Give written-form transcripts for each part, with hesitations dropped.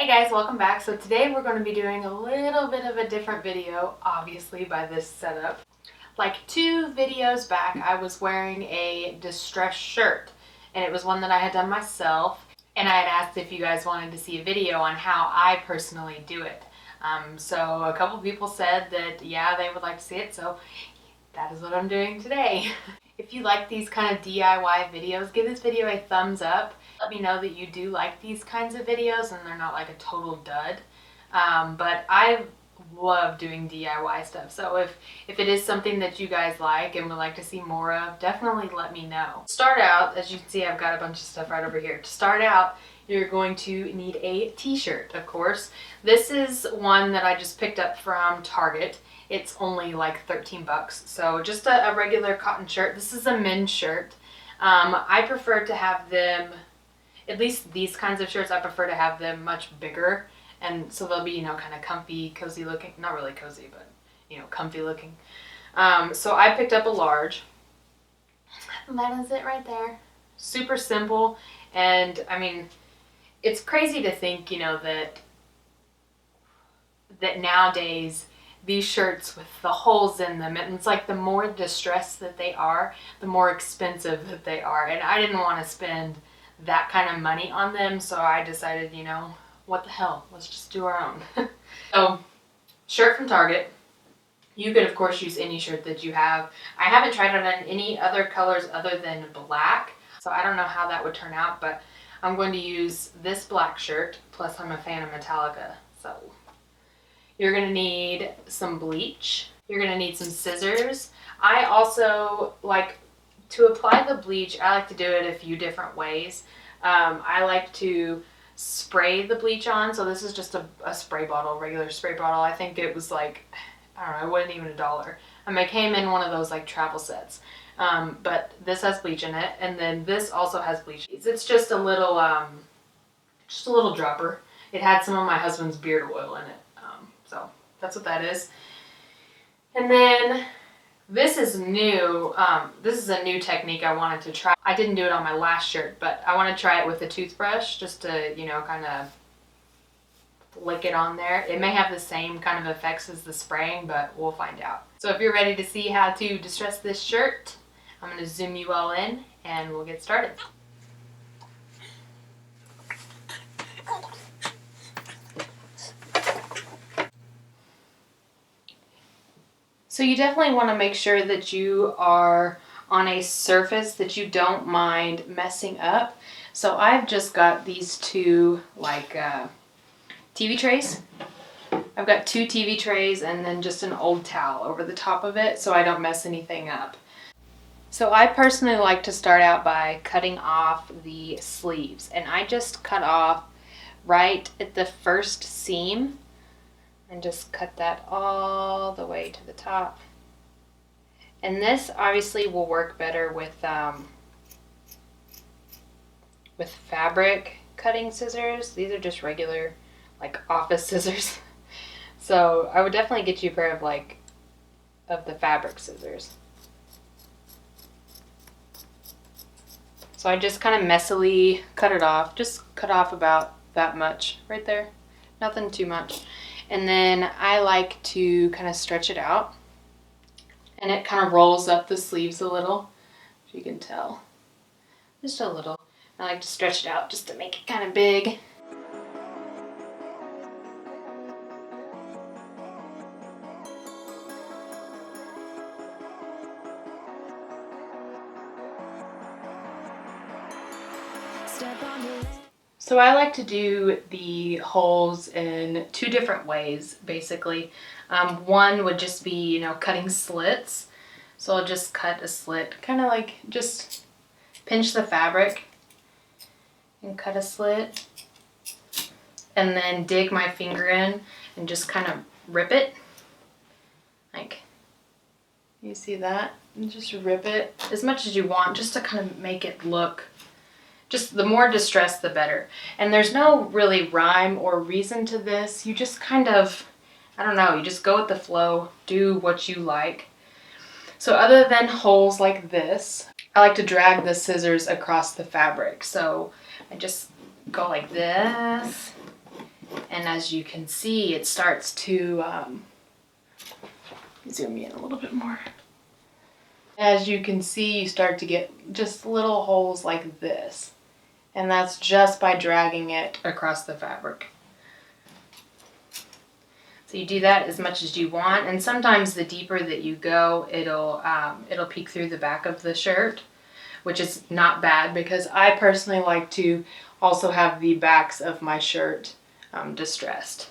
Hey guys, welcome back. So today we're going to be doing a little bit of a different video, obviously by this setup. Like 2 videos back, I was wearing a distressed shirt, and it was one that I had done myself, and I had asked if you guys wanted to see a video on how I personally do it. So a couple people said that yeah, they would like to see it, so that is what I'm doing today. If you like these kind of DIY videos, give this video a thumbs up. Let me know that you do like these kinds of videos and they're not like a total dud. But I love doing DIY stuff. So if it is something that you guys like and would like to see more of, definitely let me know. Start out, as you can see, I've got a bunch of stuff right over here. To start out, you're going to need a t-shirt, of course. This is one that I just picked up from Target. It's only like 13 bucks. So just a regular cotton shirt. This is a men's shirt. I prefer to have them, at least these kinds of shirts, I prefer to have them much bigger. And so they'll be, you know, kind of comfy, cozy looking. Not really cozy, but, you know, comfy looking. So I picked up a large. And that is it right there. Super simple. And, I mean, it's crazy to think, you know, that nowadays these shirts with the holes in them, and it's like the more distressed that they are, the more expensive that they are. And I didn't want to spend that kind of money on them, so I decided, you know, what the hell, let's just do our own. So, shirt from Target. You could, of course, use any shirt that you have. I haven't tried it on any other colors other than black, so I don't know how that would turn out, but I'm going to use this black shirt, plus I'm a fan of Metallica, so you're going to need some bleach. You're going to need some scissors. I also like to apply the bleach. I like to do it a few different ways. I like to spray the bleach on. So this is just a spray bottle, regular spray bottle. I think it was like, I don't know, it wasn't even $1. It came in one of those like travel sets. But this has bleach in it. And then this also has bleach. It's just a little dropper. It had some of my husband's beard oil in it. So that's what that is. And then this is new. This is a new technique I wanted to try. I didn't do it on my last shirt, but I want to try it with a toothbrush just to, you know, kind of lick it on there. It may have the same kind of effects as the spraying, but we'll find out. So if you're ready to see how to distress this shirt, I'm going to zoom you all in and we'll get started. So you definitely want to make sure that you are on a surface that you don't mind messing up. So I've just got these 2 like TV trays. I've got 2 TV trays and then just an old towel over the top of it so I don't mess anything up. So I personally like to start out by cutting off the sleeves, and I just cut off right at the first seam. And just cut that all the way to the top. And this obviously will work better with fabric cutting scissors. These are just regular like office scissors. So I would definitely get you a pair of the fabric scissors. So I just kind of messily cut it off. Just cut off about that much right there. Nothing too much. And then I like to kind of stretch it out, and it kind of rolls up the sleeves a little, if you can tell, just a little. I like to stretch it out just to make it kind of big. So I like to do the holes in 2 different ways, basically. One would just be, you know, cutting slits. So I'll just cut a slit, kind of like just pinch the fabric and cut a slit. And then dig my finger in and just kind of rip it. Like, you see that? And just rip it as much as you want, just to kind of make it look, just the more distressed the better. And there's no really rhyme or reason to this. You just kind of, I don't know, you just go with the flow, do what you like. So other than holes like this, I like to drag the scissors across the fabric. So I just go like this And as you can see, it starts to, zoom in a little bit more. As you can see, you start to get just little holes like this. And that's just by dragging it across the fabric. So you do that as much as you want, and sometimes the deeper that you go, it'll peek through the back of the shirt, which is not bad because I personally like to also have the backs of my shirt distressed.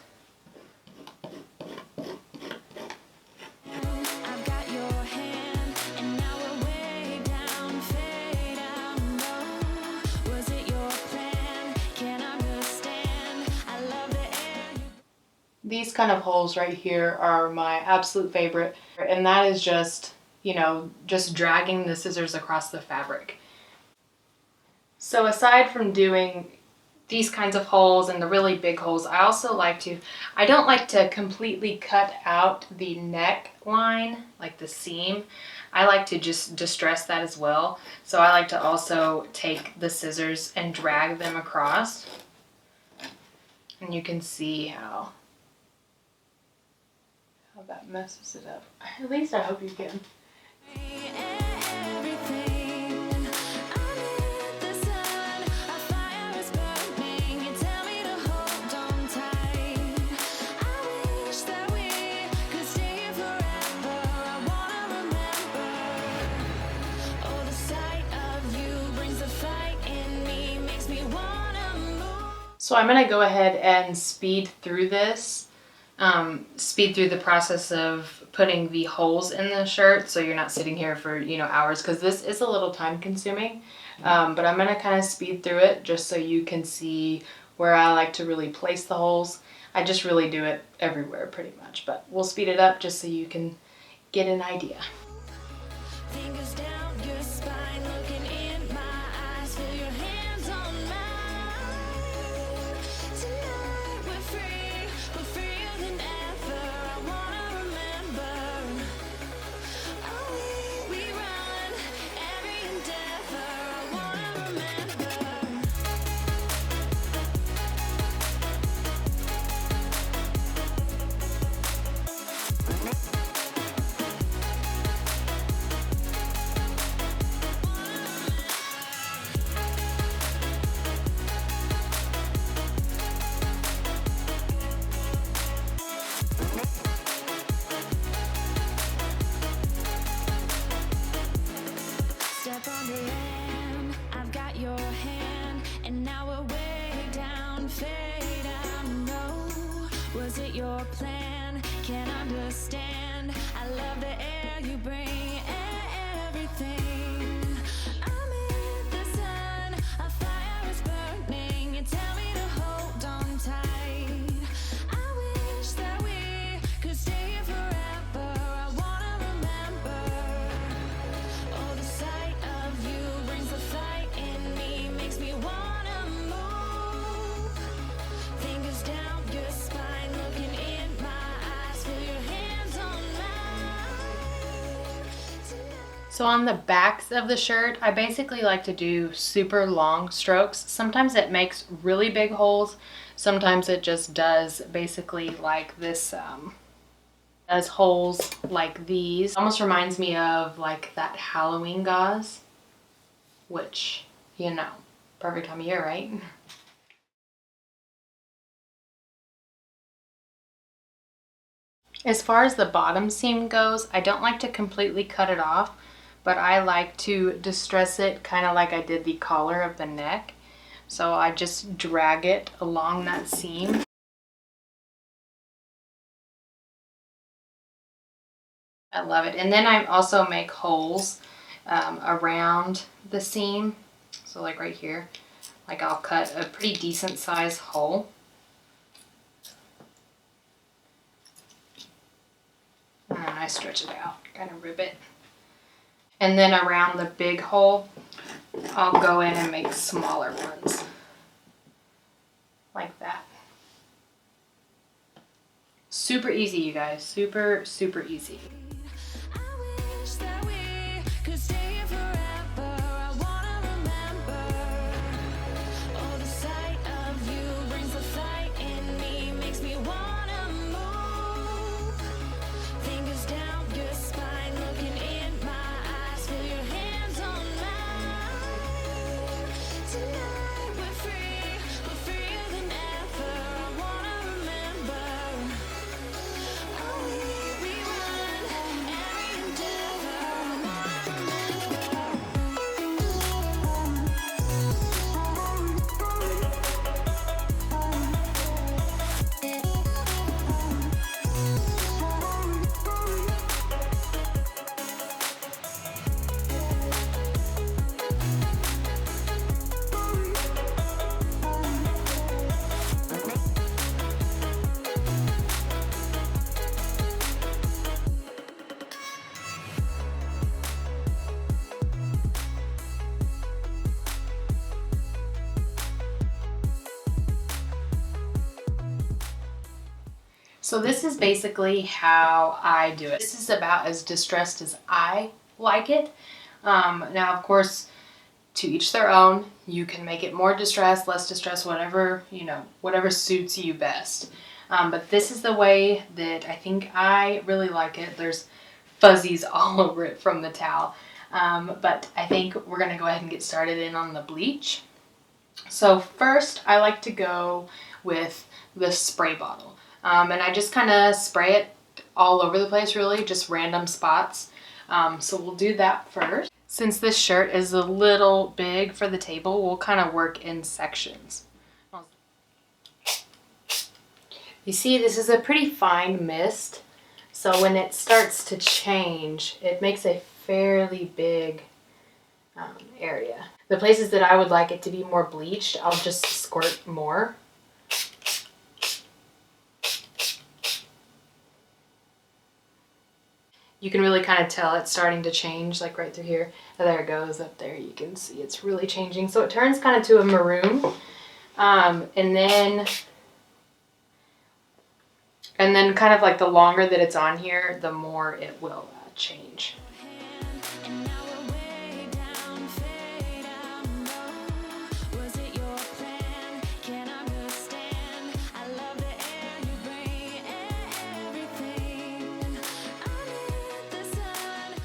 These kind of holes right here are my absolute favorite, and that is just, you know, just dragging the scissors across the fabric. So aside from doing these kinds of holes and the really big holes, I also I don't like to completely cut out the neckline, like the seam. I like to just distress that as well. So I like to also take the scissors and drag them across. And you can see how that messes it up. At least I hope you can. So I'm gonna go ahead and speed through this. Speed through the process of putting the holes in the shirt so you're not sitting here for, you know, hours, because this is a little time consuming. But I'm going to kind of speed through it just so you can see where I like to really place the holes. I just really do it everywhere pretty much, but we'll speed it up just so you can get an idea. Fingers down your spine, looking in my eyes, feel your hands on mine. Tonight we're free, we're freer than ever. I wanna remember. Oh, we run every endeavor. I wanna remember. Step on the land, I've got your hand, and now we're way down, fade out. No, was it your plan? Can't understand. I love the air you bring, everything. I'm in the sun, a fire is burning. You tell me to hold on tight. I wish that we could stay here forever. I wanna remember. Oh, the sight of you brings the fight in me, makes me wanna move. Fingers down your spine, looking in my eyes, feel your hands on mine. So on the backs of the shirt, I basically like to do super long strokes. Sometimes it makes really big holes. Sometimes it just does basically like this, does holes like these. Almost reminds me of like that Halloween gauze, which, you know, perfect time of year, right? As far as the bottom seam goes, I don't like to completely cut it off, but I like to distress it kind of like I did the collar of the neck. So I just drag it along that seam. I love it. And then I also make holes around the seam. So like right here, like I'll cut a pretty decent size hole. And then I stretch it out, kind of rib it. And then around the big hole, I'll go in and make smaller ones. Like that. Super easy, you guys. Super, super easy. So this is basically how I do it. This is about as distressed as I like it. Now, of course, to each their own. You can make it more distressed, less distressed, whatever, you know, whatever suits you best. But this is the way that I think I really like it. There's fuzzies all over it from the towel. But I think we're gonna go ahead and get started in on the bleach. So first, I like to go with the spray bottle. And I just kind of spray it all over the place, really, just random spots. So we'll do that first. Since this shirt is a little big for the table, we'll kind of work in sections. You see, this is a pretty fine mist. So when it starts to change, it makes a fairly big area. The places that I would like it to be more bleached, I'll just squirt more. You can really kind of tell it's starting to change, like right through here. Oh, there it goes up there. You can see it's really changing. So it turns kind of to a maroon. And then kind of like the longer that it's on here, the more it will change.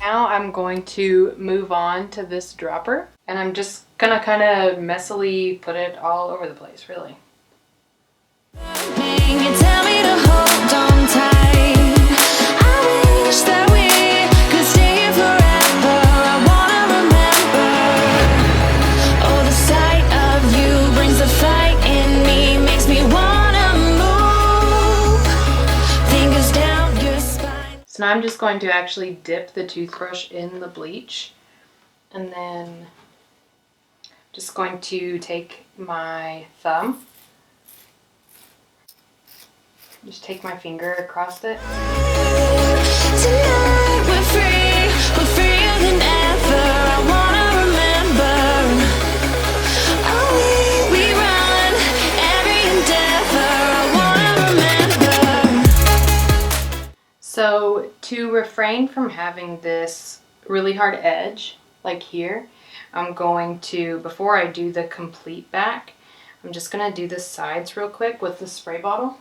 Now I'm going to move on to this dropper, and I'm just gonna kind of messily put it all over the place, really. So now I'm just going to actually dip the toothbrush in the bleach, and then just going to take my thumb, just take my finger across it. Tonight we're freer than ever. I wanna remember. Oh, we run every endeavor. I wanna remember. So to refrain from having this really hard edge, like here, I'm going to, before I do the complete back, I'm just gonna do the sides real quick with the spray bottle.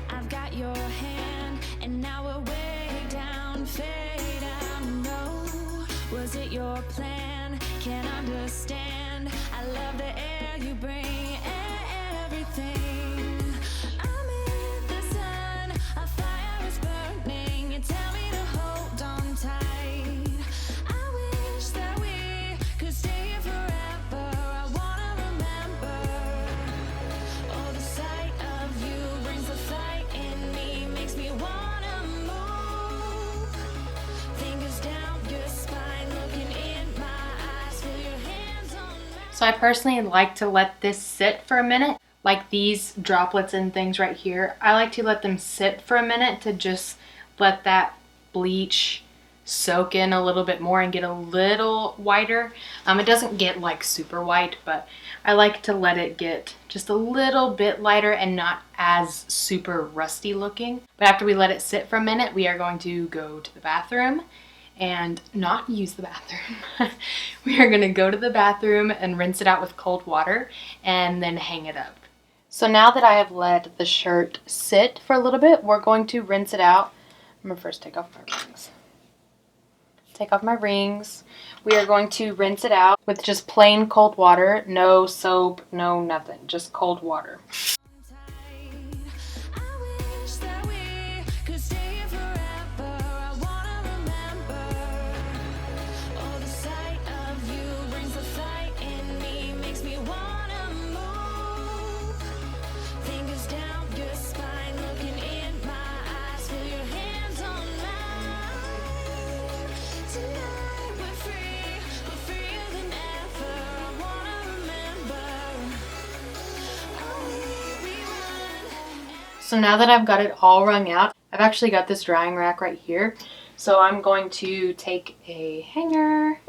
I've got your hand, and now we're way down, fade out. No, was it your plan? Can't understand. I love the air you bring, everything. I'm in the sun, a fire is burning. You tell me to hold on tight. I wish that we could stay here forever. I wanna remember. Oh, the sight of you brings the fight in me, makes me wanna move. Fingers down your spine, looking in my eyes, feel your hands on mine. So I personally like to let this sit for a minute. Like these droplets and things right here, I like to let them sit for a minute to just let that bleach soak in a little bit more and get a little whiter. It doesn't get like super white, but I like to let it get just a little bit lighter and not as super rusty looking. But after we let it sit for a minute, we are going to go to the bathroom and not use the bathroom. We are gonna go to the bathroom and rinse it out with cold water and then hang it up. So now that I have let the shirt sit for a little bit, we're going to rinse it out. I'm gonna first take off my rings. Take off my rings. We are going to rinse it out with just plain cold water, no soap, no nothing, just cold water. Tonight we're free, we're freer than ever. I wanna So now that I've got it all wrung out, I've actually got this drying rack right here. So I'm going to take a hanger.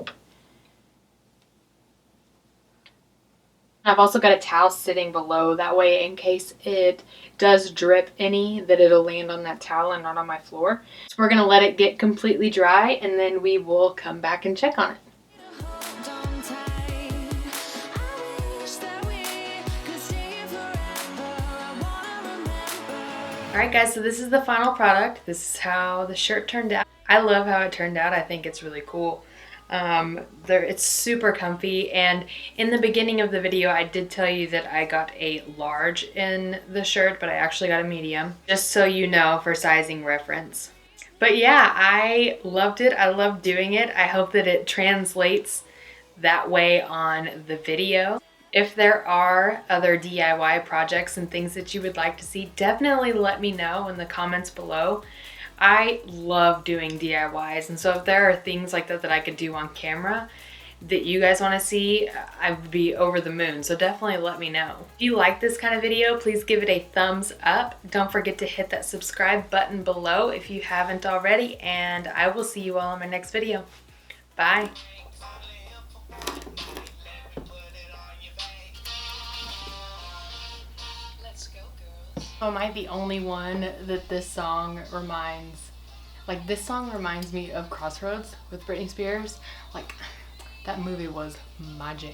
I've also got a towel sitting below, that way in case it does drip any, that it'll land on that towel and not on my floor. So we're gonna let it get completely dry and then we will come back and check on it. Alright guys, so this is the final product. This is how the shirt turned out. I love how it turned out. I think it's really cool. It's super comfy, and in the beginning of the video I did tell you that I got a large in the shirt, but I actually got a medium, just so you know, for sizing reference. But yeah, I loved it. I loved doing it. I hope that it translates that way on the video. If there are other DIY projects and things that you would like to see, definitely let me know in the comments below. I love doing DIYs, and so if there are things like that that I could do on camera that you guys want to see, I would be over the moon, so definitely let me know. If you like this kind of video, please give it a thumbs up. Don't forget to hit that subscribe button below if you haven't already, and I will see you all in my next video. Bye! Oh, am I the only one that this song reminds? Like, this song reminds me of Crossroads with Britney Spears. Like, that movie was my jam.